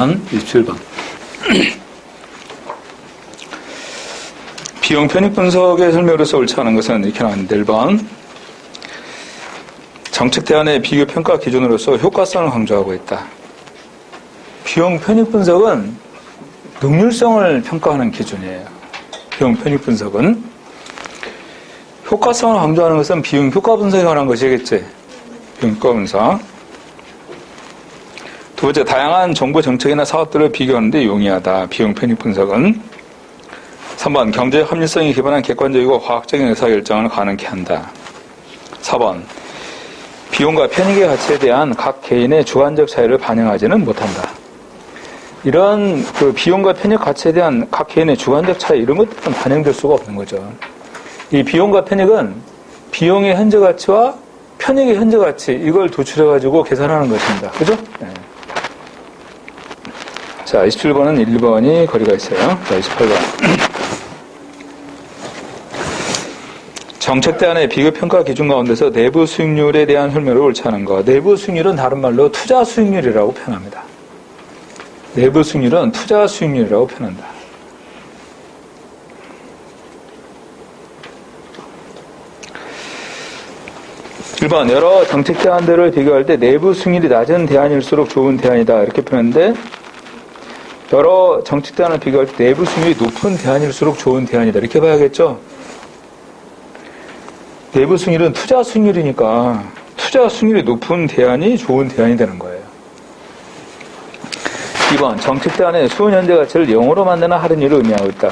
보면 27번. 비용 편익 분석의 설명으로서 옳지 않은 것은 이렇게 나왔는데 1번. 정책 대안의 비교 평가 기준으로서 효과성을 강조하고 있다. 비용 편익 분석은 능률성을 평가하는 기준이에요. 비용 편익 분석은 효과성을 강조하는 것은 비용 효과 분석에 관한 것이겠지. 비용 효과 분석. 두 번째, 다양한 정부 정책이나 사업들을 비교하는데 용이하다. 비용 편익 분석은. 3번, 경제적 합리성에 기반한 객관적이고 과학적인 의사결정을 가능케 한다. 4번, 비용과 편익의 가치에 대한 각 개인의 주관적 차이를 반영하지는 못한다. 이런 비용과 편익 가치에 대한 각 개인의 주관적 차이, 이런 것들은 반영될 수가 없는 거죠. 이 비용과 편익은 비용의 현재 가치와 편익의 현재 가치, 이걸 도출해가지고 계산하는 것입니다. 그죠? 네. 자, 27번은 1번이 거리가 있어요. 자, 28번. 정책 대안의 비교평가 기준 가운데서 내부 수익률에 대한 설명을 옳지 않은 것. 내부 수익률은 다른 말로 투자 수익률이라고 표현합니다. 내부 수익률은 투자 수익률이라고 표현한다. (1번) 여러 정책 대안들을 비교할 때 내부 수익률이 낮은 대안일수록 좋은 대안이다. 이렇게 표현하는데, 여러 정책 대안을 비교할 때 내부 수익률이 높은 대안일수록 좋은 대안이다. 이렇게 봐야겠죠? 내부 수익률은 투자 수익률이니까 투자 수익률이 높은 대안이 좋은 대안이 되는 거예요. 2번, 정책 대안의 수은 현재 가치를 0으로 만드는 할인율을 의미하고 있다.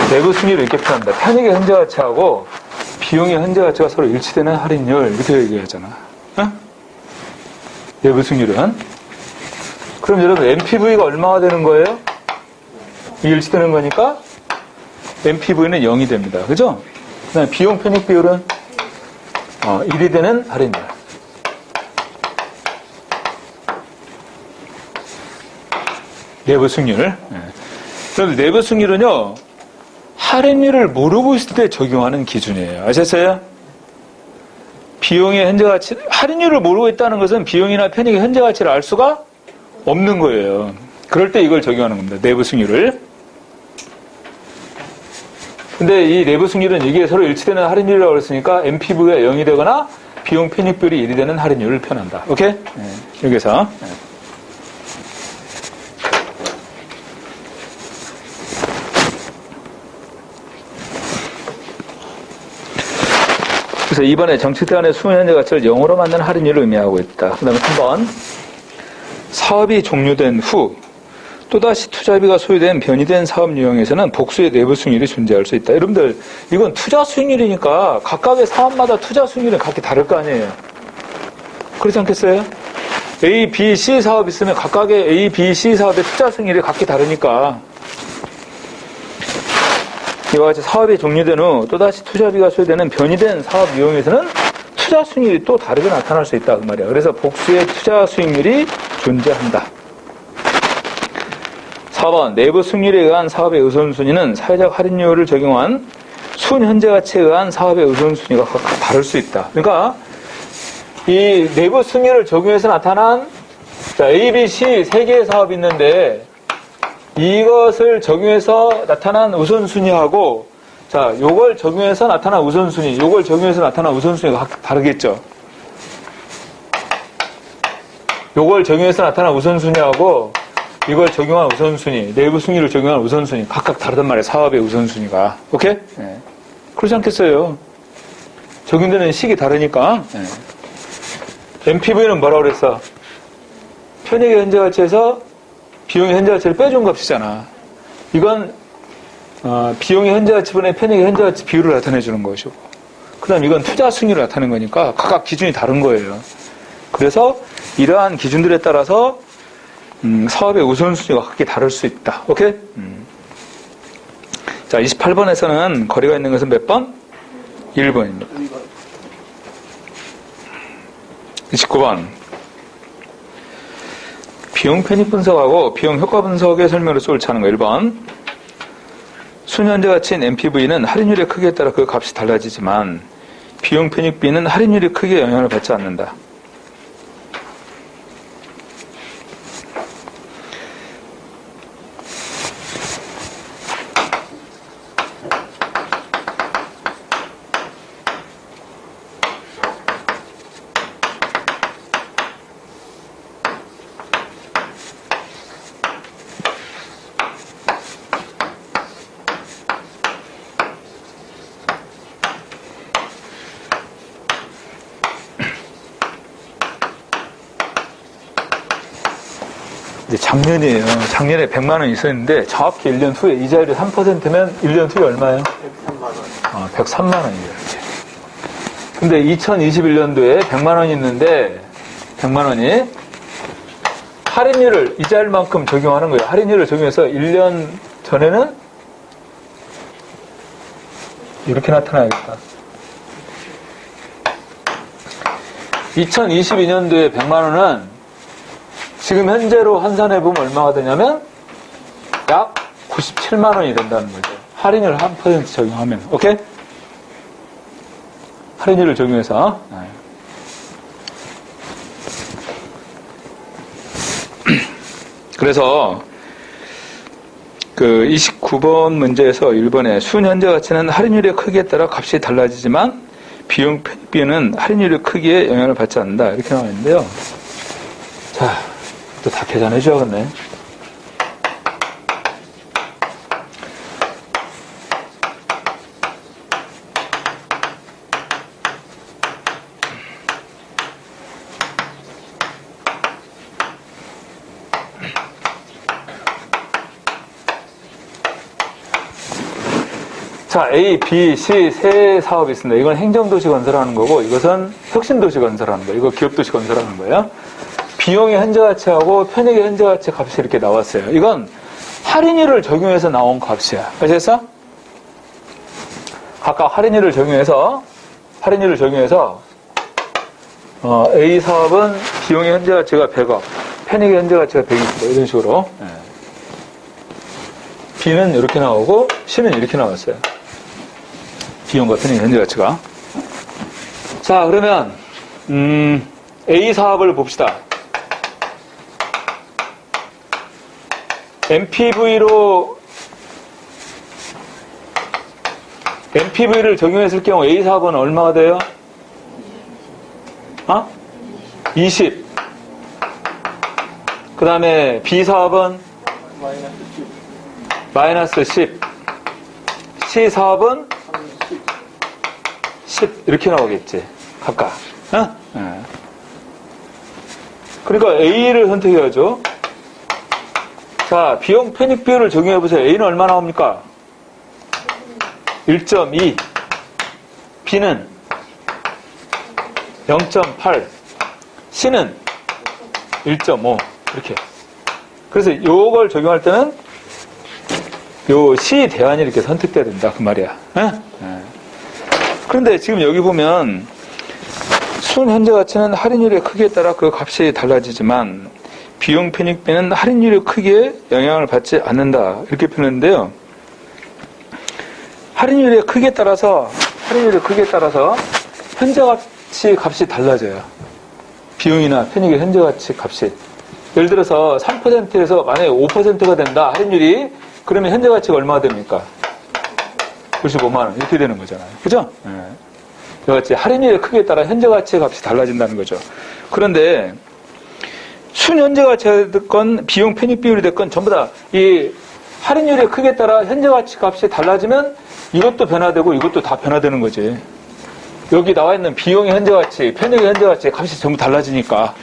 내부 수익률을 이렇게 표현한다. 편익의 현재 가치하고 비용의 현재 가치가 서로 일치되는 할인율, 이렇게 얘기하잖아. 어? 내부 수익률은. 그럼 여러분, NPV가 얼마가 되는 거예요? 일치되는 거니까 NPV는 0이 됩니다. 그죠? 그다음에 비용 편익 비율은 1이 되는 할인율. 내부 수익률. 그럼 내부 수익률은요, 할인율을 모르고 있을 때 적용하는 기준이에요. 아셨어요? 비용의 현재 가치, 할인율을 모르고 있다는 것은 비용이나 편익의 현재 가치를 알 수가 없는 거예요. 그럴 때 이걸 적용하는 겁니다. 내부 수익률을. 근데 이 내부 수익률은 이게 서로 일치되는 할인율이라고 그랬으니까 NPV가 0이 되거나 비용 편익 비율이 1이 되는 할인율을 표현한다. 오케이? 네. 여기서. 네. 그래서 이번에 정책 대안의 수은 현재 가치를 0으로 만드는 할인율을 의미하고 있다. 그 다음에 3번, 사업이 종료된 후 또다시 투자비가 소요된 변이된 사업 유형에서는 복수의 내부 수익률이 존재할 수 있다. 여러분들, 이건 투자 수익률이니까 각각의 사업마다 투자 수익률이 각기 다를 거 아니에요. 그렇지 않겠어요? A, B, C 사업 있으면 각각의 A, B, C 사업의 투자 수익률이 각기 다르니까, 이와 같이 사업이 종료된 후 또다시 투자비가 소요되는 변이된 사업 유형에서는 투자 수익률이 또 다르게 나타날 수 있다, 그 말이야. 그래서 복수의 투자 수익률이 존재한다. 4번, 내부 수익률에 의한 사업의 우선순위는 사회적 할인율을 적용한 순 현재 가치에 의한 사업의 우선순위가 각각 다를 수 있다. 그러니까 이 내부 수익률을 적용해서 나타난 A, B, C 세 개의 사업이 있는데, 이것을 적용해서 나타난 우선순위하고, 자, 요걸 적용해서 나타난 우선순위, 요걸 적용해서 나타난 우선순위가 각각 다르겠죠. 요걸 적용해서 나타난 우선순위하고, 이걸 적용한 우선순위, 내부 수익률을 적용한 우선순위, 각각 다르단 말이에요. 사업의 우선순위가. 오케이? 네. 그렇지 않겠어요? 적용되는 식이 다르니까. 네. NPV는 뭐라고 그랬어? 편익의 현재 가치에서 비용의 현재 가치를 빼준 값이잖아. 이건 비용의 현재 가치분의 편익의 현재 가치 비율을 나타내 주는 것이고, 그 다음 이건 투자 순위를 나타내는 거니까 각각 기준이 다른 거예요. 그래서 이러한 기준들에 따라서 사업의 우선순위가 각기 다를 수 있다. 오케이? 자, 28번에서는 거리가 있는 것은 몇 번? 1번입니다. 29번. 비용 편익 분석하고 비용 효과 분석의 설명으로 옳지 않은 거. 1번. 순현재 가치인 NPV는 할인율의 크기에 따라 그 값이 달라지지만 비용 편익비는 할인율의 크기에 영향을 받지 않는다. 이제 작년이에요. 작년에 100만 원 있었는데 정확히 1년 후에 이자율이 3%면 1년 후에 얼마예요? 103만 원. 103만 원이에요. 근데 2021년도에 100만 원이 있는데 100만 원이 할인율을 이자율만큼 적용하는 거예요. 할인율을 적용해서 1년 전에는 이렇게 나타나야겠다. 2022년도에 100만 원은 지금 현재로 환산해보면 얼마가 되냐면 약 97만 원이 된다는 거죠. 할인율 1% 적용하면. 오케이? 할인율을 적용해서. 그래서 그 29번 문제에서 1번에 순현재 가치는 할인율의 크기에 따라 값이 달라지지만 비용 편익비는 할인율의 크기에 영향을 받지 않는다. 이렇게 나와 있는데요. 자, 또 다 계산해 줘야겠네. 자, A, B, C 세 사업이 있습니다. 이건 행정도시 건설하는 거고, 이것은 혁신도시 건설하는 거예요. 이거 기업도시 건설하는 거예요. 비용의 현재가치하고 편익의 현재가치 값이 이렇게 나왔어요. 이건 할인율을 적용해서 나온 값이야. 아시겠어? 각각 할인율을 적용해서 A 사업은 비용의 현재가치가 100억, 편익의 현재가치가 120억 이런 식으로. B는 이렇게 나오고 C는 이렇게 나왔어요. 비용과 편익의 현재가치가. 자, 그러면 A 사업을 봅시다. MPV를 적용했을 경우 A 사업은 얼마가 돼요? 20. 그 다음에 B 사업은 마이너스 10. C 사업은 10. 이렇게 나오겠지. 각각. 그러니까 A를 선택해야죠. 자, 비용 편익 비율을 적용해보세요. A는 얼마 나옵니까? 1.2. B는 0.8. C는 1.5. 이렇게. 그래서 요걸 적용할 때는 요 C 대안이 이렇게 선택돼야 된다. 그 말이야. 그런데 지금 여기 보면 순 현재 가치는 할인율의 크기에 따라 그 값이 달라지지만 비용 편익비는 할인율의 크기에 영향을 받지 않는다. 이렇게 표현했는데요. 할인율의 크기에 따라서 현재 가치 값이 달라져요. 비용이나 편익의 현재 가치 값이. 예를 들어서 3%에서 만약에 5%가 된다. 할인율이. 그러면 현재 가치가 얼마가 됩니까? 95만 원. 이렇게 되는 거잖아요. 그죠? 이같이 할인율의 크기에 따라 현재 가치 값이 달라진다는 거죠. 그런데 순현재 가치가 됐건 비용 편익 비율이 됐건 전부 다 이 할인율의 크기에 따라 현재 가치 값이 달라지면 이것도 변화되고 이것도 다 변화되는 거지. 여기 나와 있는 비용의 현재 가치, 편익의 현재 가치 값이 전부 달라지니까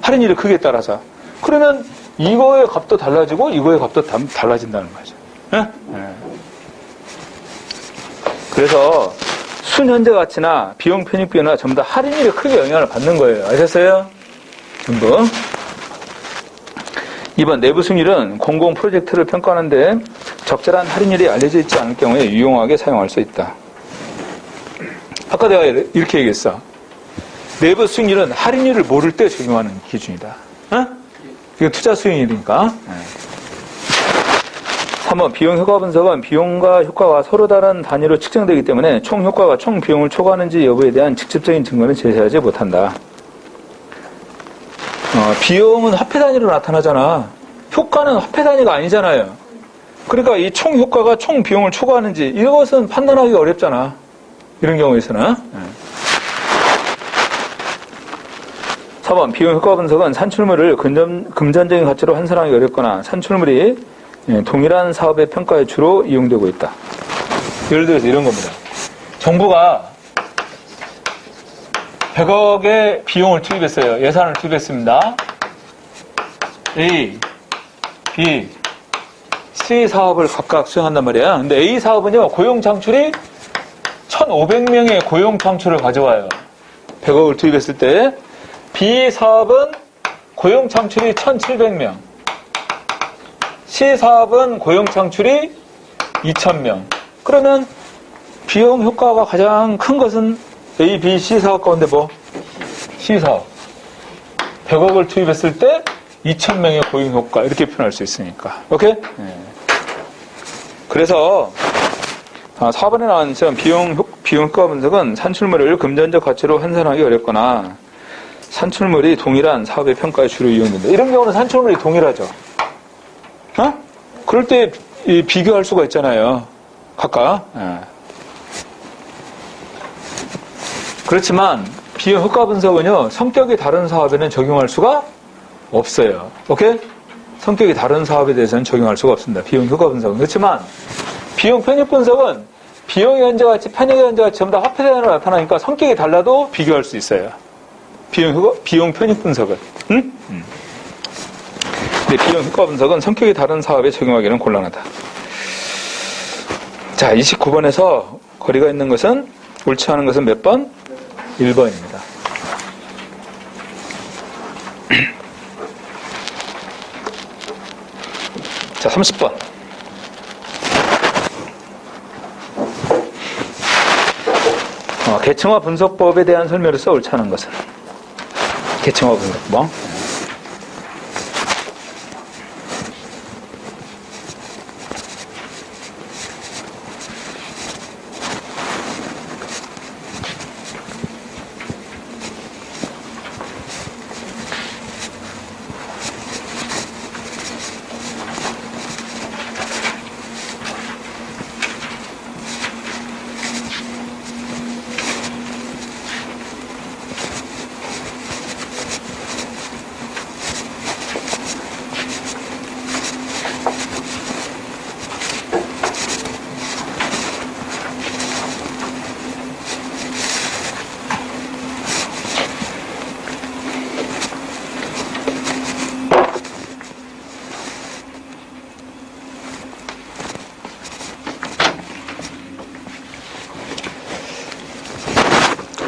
할인율의 크기에 따라서. 그러면 이거의 값도 달라지고 이거의 값도 달라진다는 거죠. 그래서 순현재 가치나 비용 편입 비용이나 전부 다 할인율이 크게 영향을 받는 거예요. 아셨어요? 전부. 2번 내부 수익률은 공공 프로젝트를 평가하는데 적절한 할인율이 알려져 있지 않을 경우에 유용하게 사용할 수 있다. 아까 내가 이렇게 얘기했어. 내부 수익률은 할인율을 모를 때 적용하는 기준이다. 어? 이거 투자 수익률이니까. 3번 비용 효과 분석은 비용과 효과가 서로 다른 단위로 측정되기 때문에 총 효과가 총 비용을 초과하는지 여부에 대한 직접적인 증거는 제시하지 못한다. 비용은 화폐 단위로 나타나잖아. 효과는 화폐 단위가 아니잖아요. 그러니까 이 총 효과가 총 비용을 초과하는지 이것은 판단하기 어렵잖아. 이런 경우에서는. 4번 비용 효과 분석은 산출물을 금전적인 가치로 환산하기 어렵거나 산출물이 동일한 사업의 평가에 주로 이용되고 있다. 예를 들어서 이런 겁니다. 정부가 100억의 비용을 투입했어요. 예산을 투입했습니다. A, B, C 사업을 각각 수행한단 말이야. 근데 A 사업은요, 고용 창출이 1,500명의 고용 창출을 가져와요. 100억을 투입했을 때. B 사업은 고용 창출이 1,700명. C 사업은 고용 창출이 2,000명. 그러면 비용 효과가 가장 큰 것은 A, B, C 사업 가운데 뭐? C 사업. 100억을 투입했을 때 2,000명의 고용 효과 이렇게 표현할 수 있으니까. 오케이? 네. 그래서 4번에 나온 시험 비용 효과 분석은 산출물을 금전적 가치로 환산하기 어렵거나 산출물이 동일한 사업의 평가에 주로 이용된다. 이런 경우는 산출물이 동일하죠. 그럴 때 비교할 수가 있잖아요. 각각. 그렇지만 비용 효과 분석은요, 성격이 다른 사업에는 적용할 수가 없어요. 오케이? 성격이 다른 사업에 대해서는 적용할 수가 없습니다. 비용 효과 분석은. 그렇지만 비용 편입 분석은 비용의 현재가치, 편익의 현재가치 전부 다 화폐 단위로 나타나니까 성격이 달라도 비교할 수 있어요. 비용 편입 분석은. 응? 근데 비용 효과 분석은 성격이 다른 사업에 적용하기는 곤란하다. 자, 29번에서 거리가 있는 것은 옳지 않은 것은 몇 번? 1번입니다. 자, 30번. 계층화 분석법에 대한 설명에서 옳지 않은 것은 계층화 분석법.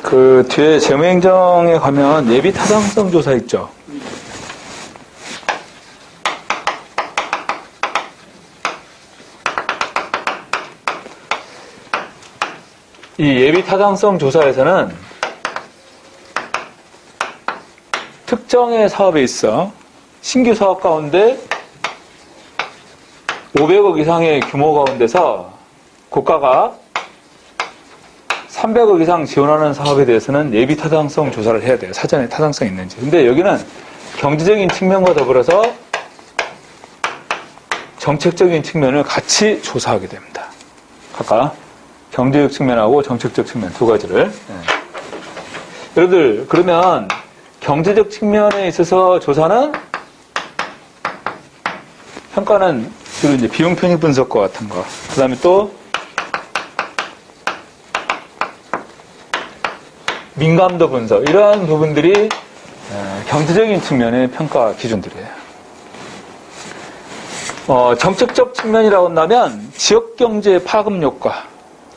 그 뒤에 재무행정에 가면 예비 타당성 조사 있죠. 이 예비 타당성 조사에서는 특정의 사업에 있어 신규 사업 가운데 500억 이상의 규모 가운데서 국가가 300억 이상 지원하는 사업에 대해서는 예비 타당성 조사를 해야 돼요. 사전에 타당성이 있는지. 근데 여기는 경제적인 측면과 더불어서 정책적인 측면을 같이 조사하게 됩니다. 각각 경제적 측면하고 정책적 측면 두 가지를. 네. 여러분들, 그러면 경제적 측면에 있어서 조사는 평가는 주로 이제 비용 편익 분석과 같은 거. 그 다음에 또 민감도 분석, 이러한 부분들이 경제적인 측면의 평가 기준들이에요. 정책적 측면이라고 한다면 지역경제 파급 효과,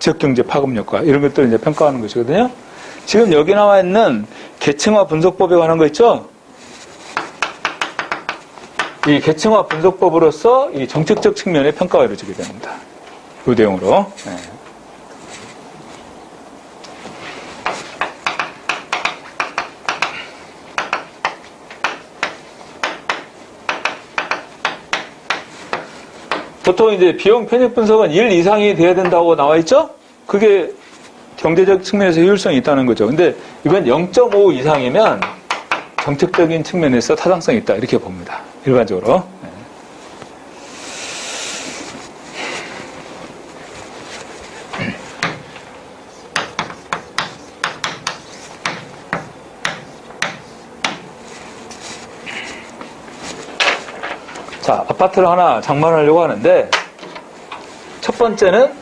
지역경제 파급 효과 이런 것들을 이제 평가하는 것이거든요. 지금 여기 나와 있는 계층화 분석법에 관한 거 있죠? 이 계층화 분석법으로서 이 정책적 측면의 평가가 이루어지게 됩니다. 이 내용으로. 네. 보통 이제 비용 편익 분석은 1 이상이 돼야 된다고 나와 있죠? 그게 경제적 측면에서 효율성이 있다는 거죠. 근데 이건 0.5 이상이면 정책적인 측면에서 타당성이 있다. 이렇게 봅니다. 일반적으로. 네. 자, 아파트를 하나 장만하려고 하는데, 첫 번째는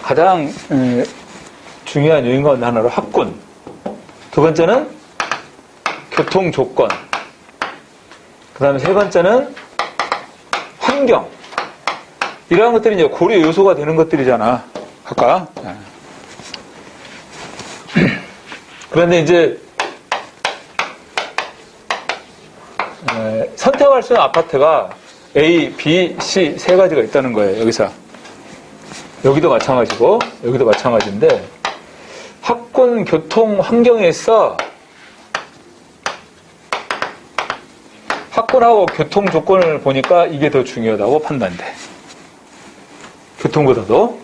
가장 중요한 요인 가운데 하나로 학군, 두 번째는 교통 조건, 그 다음에 세 번째는 환경, 이러한 것들이 이제 고려 요소가 되는 것들이잖아, 아까. 그런데 이제 선택할 수 있는 아파트가 A, B, C 세 가지가 있다는 거예요. 여기서. 여기도 마찬가지고 여기도 마찬가지인데 학군, 교통, 환경에 있어 학군하고 교통 조건을 보니까 이게 더 중요하다고 판단돼. 교통보다도.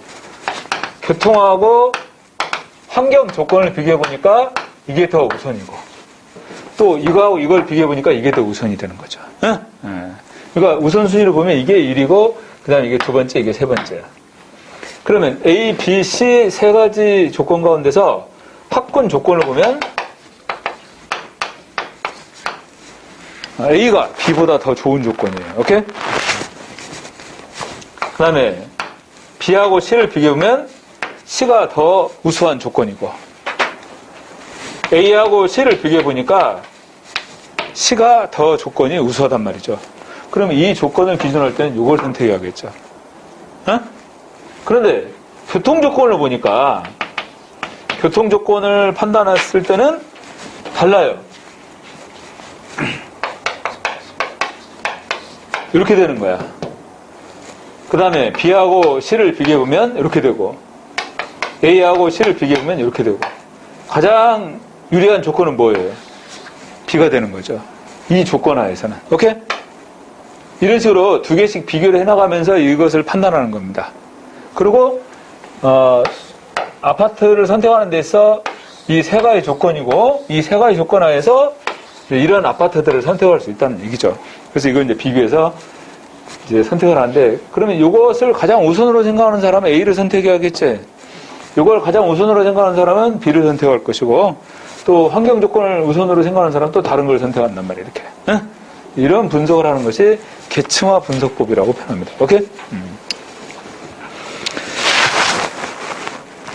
교통하고 환경 조건을 비교해 보니까 이게 더 우선이고 또 이거하고 이걸 비교해 보니까 이게 더 우선이 되는 거죠. 그러니까 우선순위를 보면 이게 1이고 그 다음에 이게 두 번째, 이게 세 번째야. 그러면 A, B, C 세 가지 조건 가운데서 학군 조건을 보면 A가 B보다 더 좋은 조건이에요. 오케이? 그 다음에 B하고 C를 비교해보면 C가 더 우수한 조건이고 A하고 C를 비교해보니까 C가 더 조건이 우수하단 말이죠. 그러면 이 조건을 기준으로 할 때는 이걸 선택해야겠죠. 그런데 교통 조건을 보니까 교통 조건을 판단했을 때는 달라요. 이렇게 되는 거야. 그 다음에 B하고 C를 비교해보면 이렇게 되고 A하고 C를 비교해보면 이렇게 되고 가장 유리한 조건은 뭐예요? B가 되는 거죠. 이 조건 하에서는. 오케이? 이런 식으로 두 개씩 비교를 해나가면서 이것을 판단하는 겁니다. 그리고 아파트를 선택하는 데 있어 이 세 가지 조건이고 이 세 가지 조건 하에서 이런 아파트들을 선택할 수 있다는 얘기죠. 그래서 이걸 이제 비교해서 이제 선택을 하는데 그러면 이것을 가장 우선으로 생각하는 사람은 A를 선택해야겠지. 이걸 가장 우선으로 생각하는 사람은 B를 선택할 것이고 또 환경 조건을 우선으로 생각하는 사람은 또 다른 걸 선택한단 말이에요. 이렇게. 이런 분석을 하는 것이 계층화 분석법이라고 표현합니다. 오케이?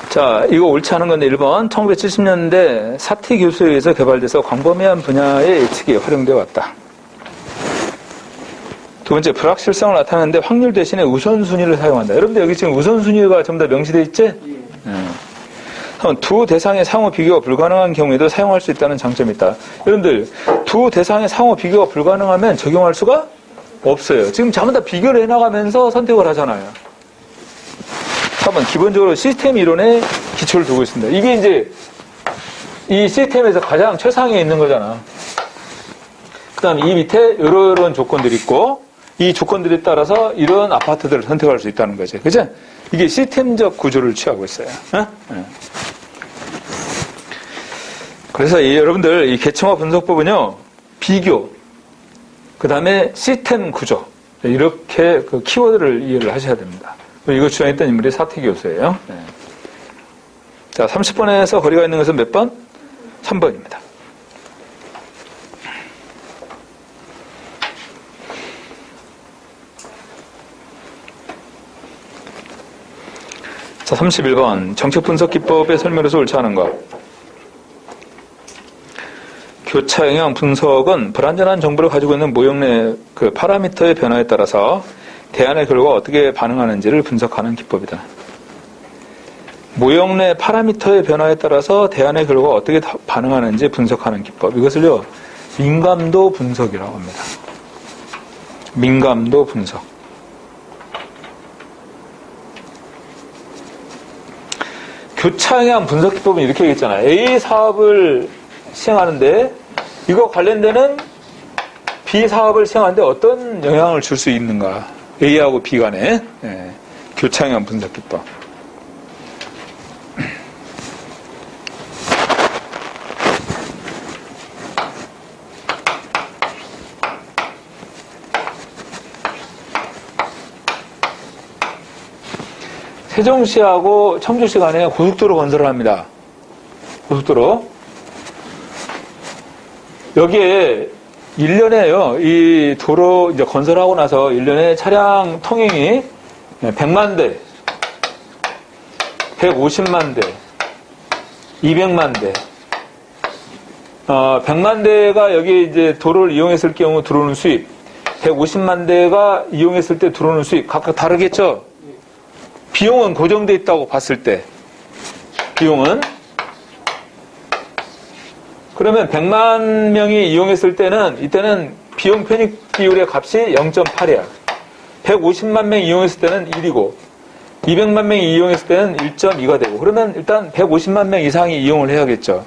자, 이거 옳지 않은 건데 1번 1970년대 사티 교수에 의해서 개발돼서 광범위한 분야의 예측이 활용되어 왔다. 두 번째, 불확실성을 나타내는데 확률 대신에 우선순위를 사용한다. 여러분들 여기 지금 우선순위가 전부 다 명시되어 있지? 두 대상의 상호 비교가 불가능한 경우에도 사용할 수 있다는 장점이 있다. 여러분들 두 대상의 상호 비교가 불가능하면 적용할 수가 없어요. 지금 전부 다 비교를 해나가면서 선택을 하잖아요. 3번 기본적으로 시스템 이론에 기초를 두고 있습니다. 이게 이제 이 시스템에서 가장 최상위에 있는 거잖아. 그 다음에 이 밑에 이런 조건들이 있고 이 조건들에 따라서 이런 아파트들을 선택할 수 있다는 거죠. 그죠? 이게 시스템적 구조를 취하고 있어요. 그래서 여러분들 이 계층화 분석법은요, 비교, 그 다음에 시스템 구조, 이렇게 그 키워드를 이해를 하셔야 됩니다. 이거 주장했던 인물이 사티 교수예요. 자, 30번에서 거리가 있는 것은 몇 번? 3번입니다. 자, 31번. 정책 분석 기법의 설명에서 옳지 않은 것. 교차 영향 분석은 불완전한 정보를 가지고 있는 모형 내 그 파라미터의 변화에 따라서 대안의 결과가 어떻게 반응하는지를 분석하는 기법이다. 모형 내 파라미터의 변화에 따라서 대안의 결과가 어떻게 반응하는지 분석하는 기법. 이것을요, 민감도 분석이라고 합니다. 민감도 분석. 교차영향 분석 기법은 이렇게 얘기했잖아요. A 사업을 시행하는데 이거 관련되는 B 사업을 시행하는데 어떤 영향을 줄 수 있는가. A하고 B 간에 교차영향 분석 기법. 세종시하고 청주시 간에 고속도로 건설을 합니다. 고속도로. 여기에 1년에요, 이 도로 이제 건설하고 나서 1년에 차량 통행이 100만 대, 150만 대, 200만 대, 100만 대가 여기 이제 도로를 이용했을 경우 들어오는 수입, 150만 대가 이용했을 때 들어오는 수입, 각각 다르겠죠? 비용은 고정되어 있다고 봤을 때, 비용은. 그러면 100만 명이 이용했을 때는, 이때는 비용 편익 비율의 값이 0.8이야. 150만 명이 이용했을 때는 1이고, 200만 명이 이용했을 때는 1.2가 되고, 그러면 일단 150만 명 이상이 이용을 해야겠죠.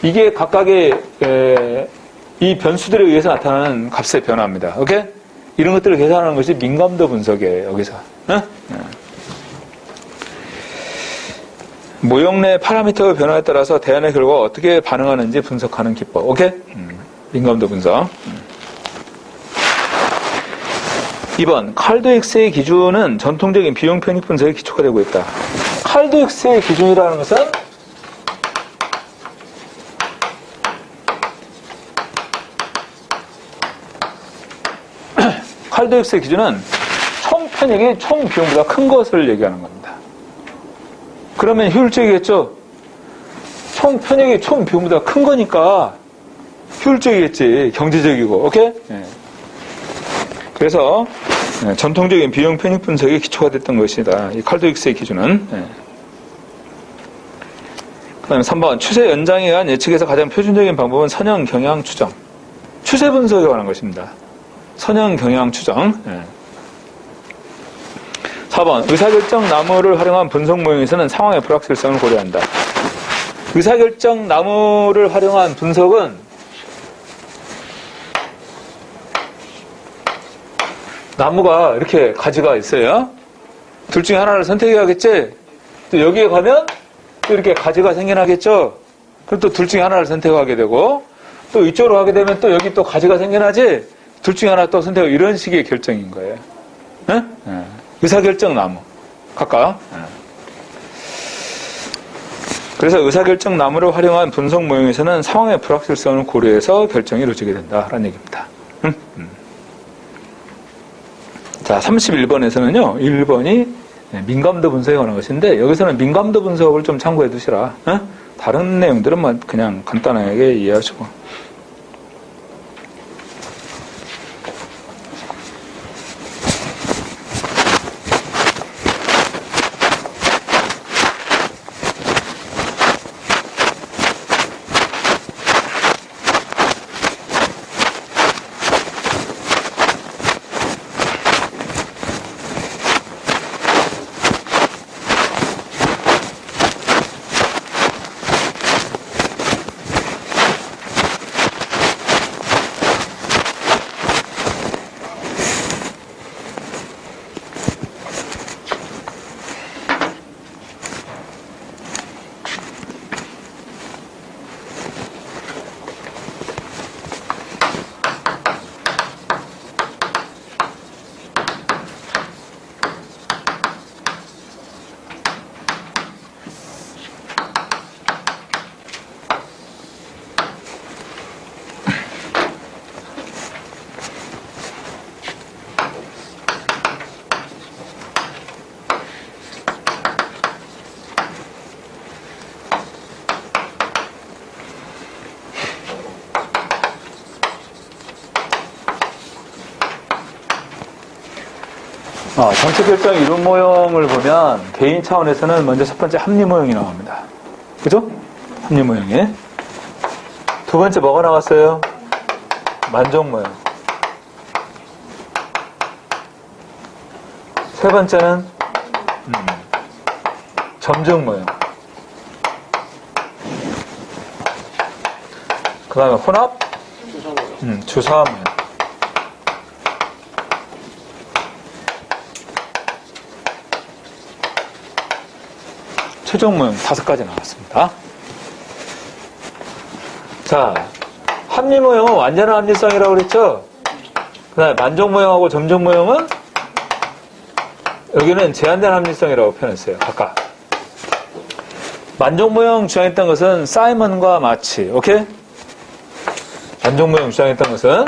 이게 각각의, 이 변수들에 의해서 나타나는 값의 변화입니다. 오케이? 이런 것들을 계산하는 것이 민감도 분석이에요, 여기서. 응? 모형 내 파라미터 변화에 따라서 대안의 결과가 어떻게 반응하는지 분석하는 기법. 오케이? 민감도 분석. 2번, 칼도익스의 기준은 전통적인 비용 편익 분석에 기초가 되고 있다. 칼도익스의 기준이라는 것은 칼도익스의 기준은 총 편익이 총 비용보다 큰 것을 얘기하는 겁니다. 그러면 효율적이겠죠? 총 편익이 총 비용보다 큰 거니까 효율적이겠지. 경제적이고. 오케이? 네. 그래서 전통적인 비용 편익 분석에 기초가 됐던 것이다. 이 칼도익스의 기준은. 네. 그 다음에 3번. 추세 연장에 의한 예측에서 가장 표준적인 방법은 선형 경향 추정. 추세 분석에 관한 것입니다. 선형 경향 추정. 네. 4번. 의사결정 나무를 활용한 분석 모형에서는 상황의 불확실성을 고려한다. 의사결정 나무를 활용한 분석은 나무가 이렇게 가지가 있어요. 둘 중에 하나를 선택해야겠지? 또 여기에 가면 또 이렇게 가지가 생겨나겠죠? 그럼 또 둘 중에 하나를 선택하게 되고, 또 이쪽으로 가게 되면 또 여기 또 가지가 생겨나지? 둘 중에 하나 또 선택하고, 이런 식의 결정인 거예요. 응? 의사결정 나무. 각각. 그래서 의사결정 나무를 활용한 분석 모형에서는 상황의 불확실성을 고려해서 결정이 이루어지게 된다라는 얘기입니다. 자, 31번에서는요, 1번이 민감도 분석에 관한 것인데, 여기서는 민감도 분석을 좀 참고해 두시라. 다른 내용들은 그냥 간단하게 이해하시고. 정책 결정 이론 모형을 보면 개인 차원에서는 먼저 첫 번째 합리 모형이 나옵니다. 그죠? 합리 모형에. 두 번째 뭐가 나왔어요? 만족 모형. 세 번째는 점증 모형. 그 다음에 혼합? 주사 모형. 최종 모형 5가지 나왔습니다. 자, 합리 모형은 완전한 합리성이라고 그랬죠? 그 다음에 만족 모형하고 점증 모형은 여기는 제한된 합리성이라고 표현했어요. 각각. 만족 모형 주장했던 것은 사이먼과 마치. 오케이? 만족 모형 주장했던 것은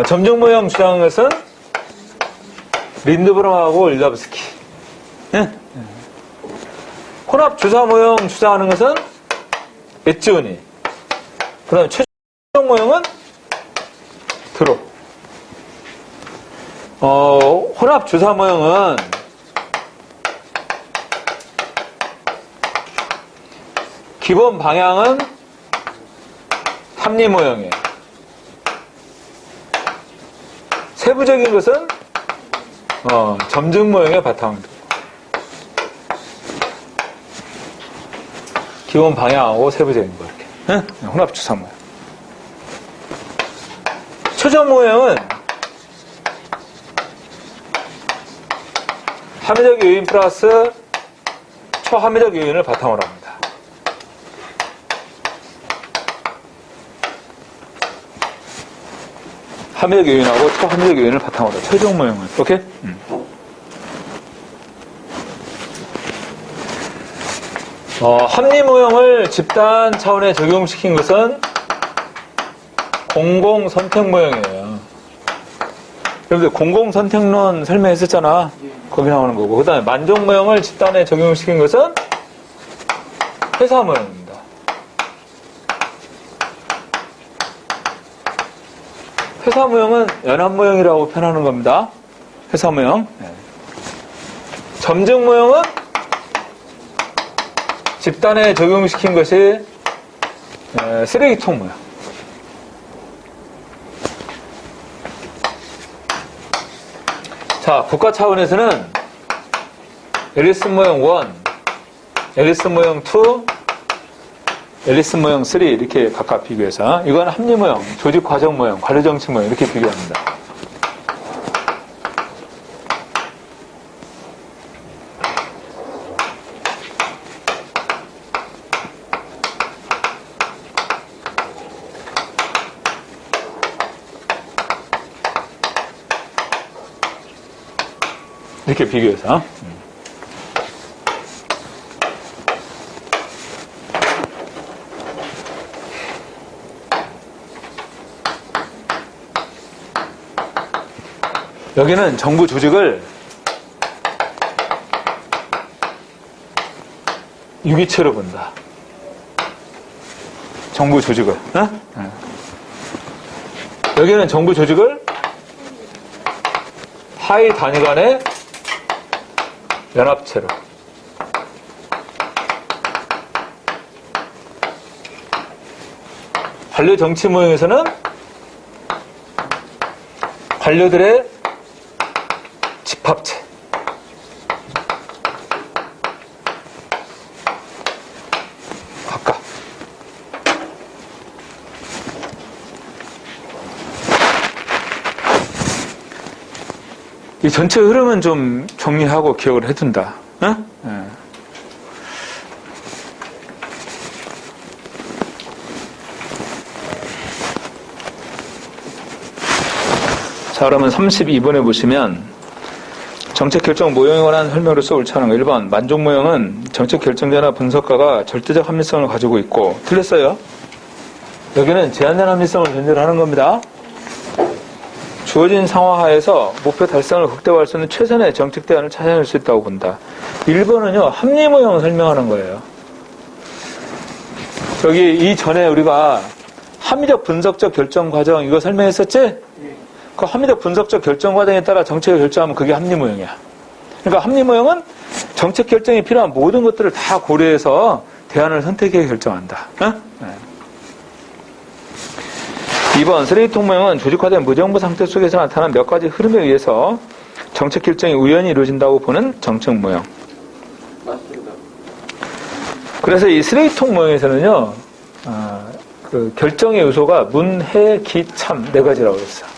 점증 모형 주장한 것은 린드브럼하고 일라브스키. 예? 혼합 주사 모형 주장하는 것은 에찌오니. 그 다음에 최종 모형은 드로. 혼합 주사 모형은 기본 방향은 합리 모형이에요. 세부적인 것은 점증 모형의 바탕을 두고. 기본 방향하고 세부적인 거 이렇게. 응? 혼합 주사 모형. 최종 모형은 합리적 요인 플러스 초합리적 요인을 바탕으로 합니다. 합리적 요인하고 초합리적 요인을 바탕으로 최종 모형을. 오케이? 합리 모형을 집단 차원에 적용시킨 것은 공공선택 모형이에요. 여러분들 공공선택론 설명했었잖아. 거기 나오는 거고. 그 다음에 만족 모형을 집단에 적용시킨 것은 회사 모형입니다. 회사 모형은 연합 모형이라고 표현하는 겁니다. 회사 모형. 네. 점증 모형은 집단에 적용시킨 것이 쓰레기통 모양. 자, 국가 차원에서는 앨리슨 모형 1, 앨리슨 모형 2, 앨리슨 모형 3 이렇게 각각 비교해서 이건 합리 모형, 조직 과정 모형, 관리 정책 모형 이렇게 비교합니다. 이렇게 비교해서. 여기는 정부 조직을 유기체로 본다. 정부 조직을. 여기는 정부 조직을 하위 단위 간의 연합체로. 관료 정치 모형에서는 관료들의 집합체. 각각. 이 전체 흐름은 좀 정리하고 기억을 해둔다. 어? 네. 자, 그러면 32번에 보시면 정책 결정 모형에 관한 설명으로서 옳지 않은 거. 1번 만족 모형은 정책 결정자나 분석가가 절대적 합리성을 가지고 있고. 틀렸어요. 여기는 제한된 합리성을 전제로 하는 겁니다. 주어진 상황하에서 목표 달성을 극대화할 수 있는 최선의 정책 대안을 찾아낼 수 있다고 본다. 1번은요, 합리 모형을 설명하는 거예요. 여기 이전에 우리가 합리적 분석적 결정 과정 이거 설명했었지? 그 합리적 분석적 결정 과정에 따라 정책을 결정하면 그게 합리 모형이야. 그러니까 합리 모형은 정책 결정에 필요한 모든 것들을 다 고려해서 대안을 선택해 결정한다. 어? 네. 2번 쓰레기통 모형은 조직화된 무정부 상태 속에서 나타난 몇 가지 흐름에 의해서 정책 결정이 우연히 이루어진다고 보는 정책 모형. 맞습니다. 그래서 이 쓰레기통 모형에서는요, 그 결정의 요소가 문, 해, 기, 참 네 가지라고 했어요.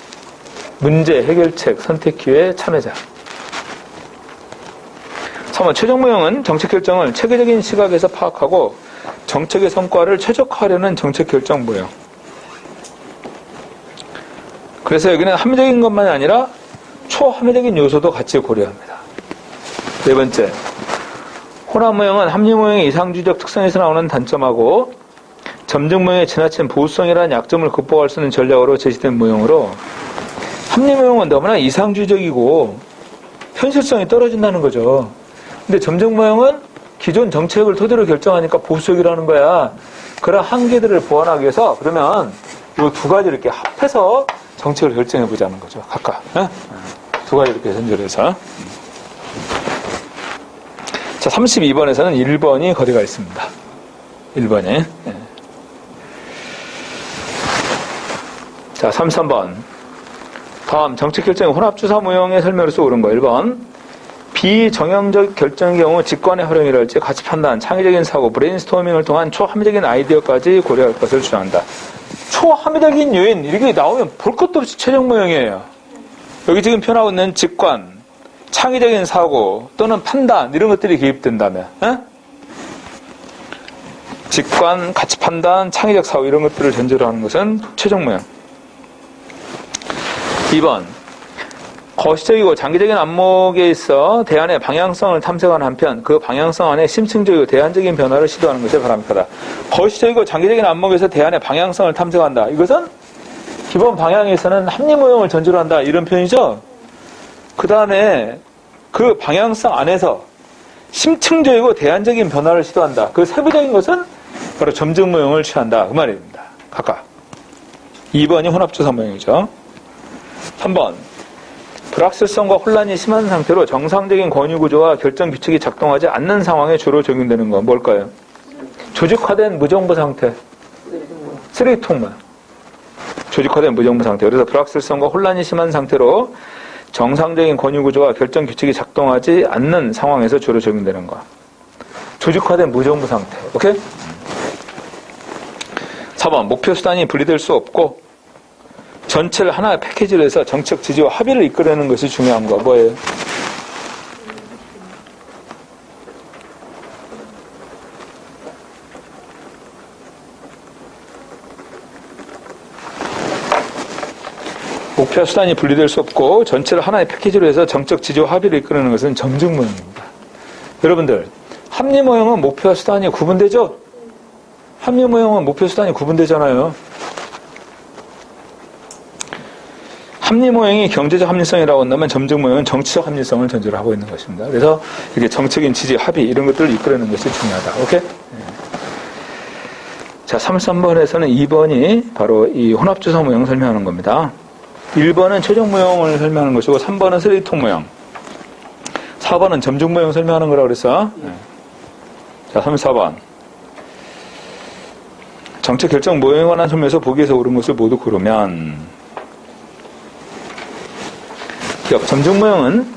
문제, 해결책, 선택 기회, 참여자. 3번 최종 모형은 정책 결정을 체계적인 시각에서 파악하고 정책의 성과를 최적화하려는 정책 결정 모형. 그래서 여기는 합리적인 것만이 아니라 초합리적인 요소도 같이 고려합니다. 네 번째, 혼합 모형은 합리 모형의 이상주의적 특성에서 나오는 단점하고 점증 모형의 지나친 보수성이라는 약점을 극복할 수 있는 전략으로 제시된 모형으로 합리 모형은 너무나 이상주의적이고 현실성이 떨어진다는 거죠. 근데 점증 모형은 기존 정책을 토대로 결정하니까 보수적이라는 거야. 그런 한계들을 보완하기 위해서 그러면 이 두 가지 이렇게 합해서 정책을 결정해 보자는 거죠. 각각. 두 가지 이렇게 선별해서. 자, 32번에서는 1번이 거리가 있습니다. 1번에. 자, 33번. 다음 정책결정의 혼합주사 모형의 설명으로서 옳은 거. 1번. 비정형적 결정의 경우 직관의 활용이랄지 가치 판단, 창의적인 사고, 브레인스토밍을 통한 초합리적인 아이디어까지 고려할 것을 주장한다. 초합리적인 요인, 이렇게 나오면 볼 것도 없이 최종 모형이에요. 여기 지금 표현하고 있는 직관, 창의적인 사고, 또는 판단, 이런 것들이 개입된다면, 직관, 가치 판단, 창의적 사고, 이런 것들을 전제로 하는 것은 최종 모형. 2번. 거시적이고 장기적인 안목에 있어 대안의 방향성을 탐색하는 한편 그 방향성 안에 심층적이고 대안적인 변화를 시도하는 것이 바람직하다. 거시적이고 장기적인 안목에서 대안의 방향성을 탐색한다. 이것은 기본 방향에서는 합리 모형을 전제로 한다. 이런 표현이죠. 그 다음에 그 방향성 안에서 심층적이고 대안적인 변화를 시도한다. 그 세부적인 것은 바로 점증 모형을 취한다. 그 말입니다. 각각. 2번이 혼합주사 모형이죠. 3번. 불확실성과 혼란이 심한 상태로 정상적인 권유구조와 결정 규칙이 작동하지 않는 상황에 주로 적용되는 건 뭘까요? 조직화된 무정부 상태. 쓰레기통 모형. 조직화된 무정부 상태. 그래서 불확실성과 혼란이 심한 상태로 정상적인 권유구조와 결정 규칙이 작동하지 않는 상황에서 주로 적용되는 거. 조직화된 무정부 상태. 오케이? 4번. 목표 수단이 분리될 수 없고 전체를 하나의 패키지로 해서 정책 지지와 합의를 이끌어내는 것이 중요한 거. 뭐예요? 목표 수단이 분리될 수 없고 전체를 하나의 패키지로 해서 정책 지지와 합의를 이끌어내는 것은 점증 모형입니다. 여러분들, 합리 모형은 목표와 수단이 구분되죠? 합리 모형은 목표 수단이 구분되잖아요. 합리 모형이 경제적 합리성이라고 한다면 점증 모형은 정치적 합리성을 전제로 하고 있는 것입니다. 그래서 이게 정책인 지지, 합의 이런 것들을 이끌어내는 것이 중요하다. 오케이? 자, 33번에서는 2번이 바로 이 혼합주사 모형 설명하는 겁니다. 1번은 최종 모형을 설명하는 것이고 3번은 쓰레기통 모형, 4번은 점증 모형 설명하는 거라고 그랬어. 자, 34번. 정책 결정 모형에 관한 설명에서 보기에서 옳은 것을 모두 고르면 점증 모형은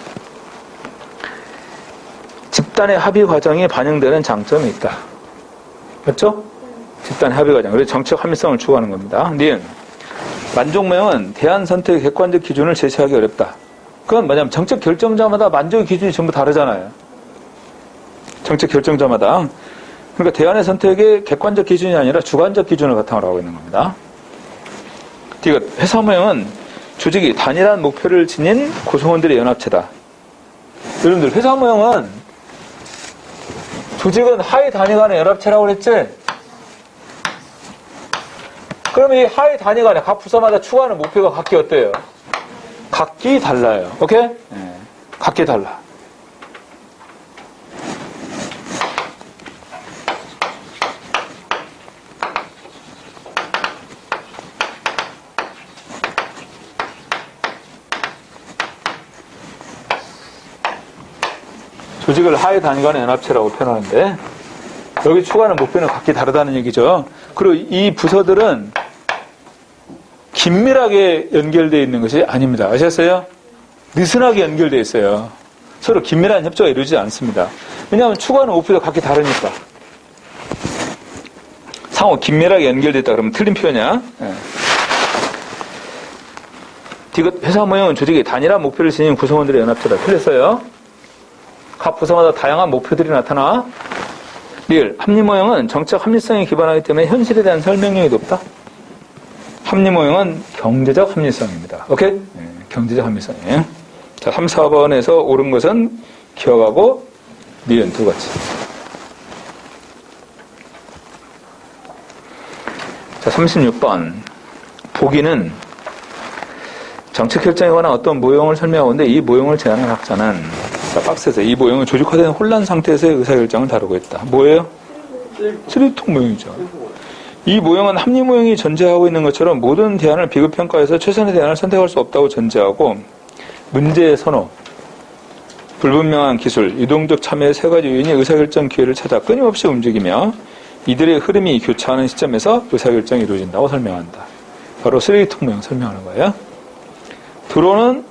집단의 합의 과정에 반영되는 장점이 있다. 맞죠? 집단의 합의 과정. 그래서 정책 합리성을 추구하는 겁니다. 니은. 만족 모형은 대안 선택의 객관적 기준을 제시하기 어렵다. 그건 뭐냐면 정책 결정자마다 만족의 기준이 전부 다르잖아요. 정책 결정자마다. 그러니까 대안의 선택의 객관적 기준이 아니라 주관적 기준을 바탕으로 하고 있는 겁니다. 이거 회사 모형은 조직이 단일한 목표를 지닌 구성원들의 연합체다. 여러분들, 회사 모형은 조직은 하위 단위 간의 연합체라고 그랬지? 그럼 이 하위 단위 간에 각 부서마다 추구하는 목표가 각기 어때요? 각기 달라요. 오케이? 네. 각기 달라. 조직을 하위 단위간의 연합체라고 표현하는데 여기 추구하는 목표는 각기 다르다는 얘기죠. 그리고 이 부서들은 긴밀하게 연결되어 있는 것이 아닙니다. 아셨어요? 느슨하게 연결되어 있어요. 서로 긴밀한 협조가 이루어지지 않습니다. 왜냐하면 추구하는 목표도 각기 다르니까. 상호 긴밀하게 연결되어 있다 그러면 틀린 표현이야. 예. 디귿 회사 모형은 조직의 단일한 목표를 지닌 구성원들의 연합체다. 틀렸어요. 각 부서마다 다양한 목표들이 나타나. 리을 합리 모형은 정책 합리성에 기반하기 때문에 현실에 대한 설명력이 높다. 합리 모형은 경제적 합리성입니다. 오케이? 네, 경제적 합리성이에요. 자, 3, 4번에서 옳은 것은 기억하고 니은 두 가지. 자, 36번. 보기는 정책 결정에 관한 어떤 모형을 설명하는데 이 모형을 제안한 학자는 자, 박스에서 이 모형은 조직화된 혼란 상태에서의 의사결정을 다루고 있다. 뭐예요? 쓰리통 모형이죠. 이 모형은 합리 모형이 전제하고 있는 것처럼 모든 대안을 비급평가해서 최선의 대안을 선택할 수 없다고 전제하고 문제의 선호, 불분명한 기술, 유동적 참여의 세 가지 요인이 의사결정 기회를 찾아 끊임없이 움직이며 이들의 흐름이 교차하는 시점에서 의사결정이 이루어진다고 설명한다. 바로 쓰레기통 모형 설명하는 거예요. 드론은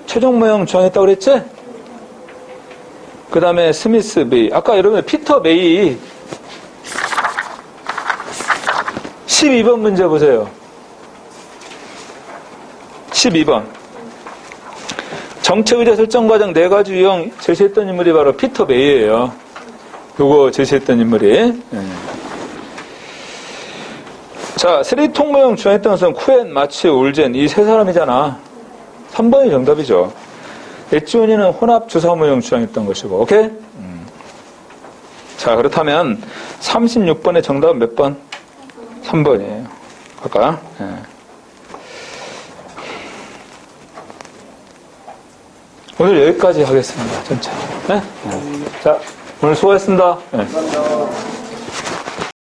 최종 모형 주장했다고 그랬지? 그 다음에 스미스, 메이. 아까 여러분 피터 메이 12번 문제 보세요. 12번. 정책의제 설정 과정 4가지 유형 제시했던 인물이 바로 피터 메이예요. 요거 제시했던 인물이. 자, 쓰레기통 모형 주장했던 것은 쿠엔, 마치, 올젠 이 세 사람이잖아. 3번이 정답이죠. 엣지온이는 혼합 주사 모형 주장했던 것이고, 오케이? 자, 그렇다면 36번의 정답은 몇 번? 3번이에요. 아까. 예. 오늘 여기까지 하겠습니다. 전체. 네? 자, 오늘 수고했습니다. 네. 감사합니다.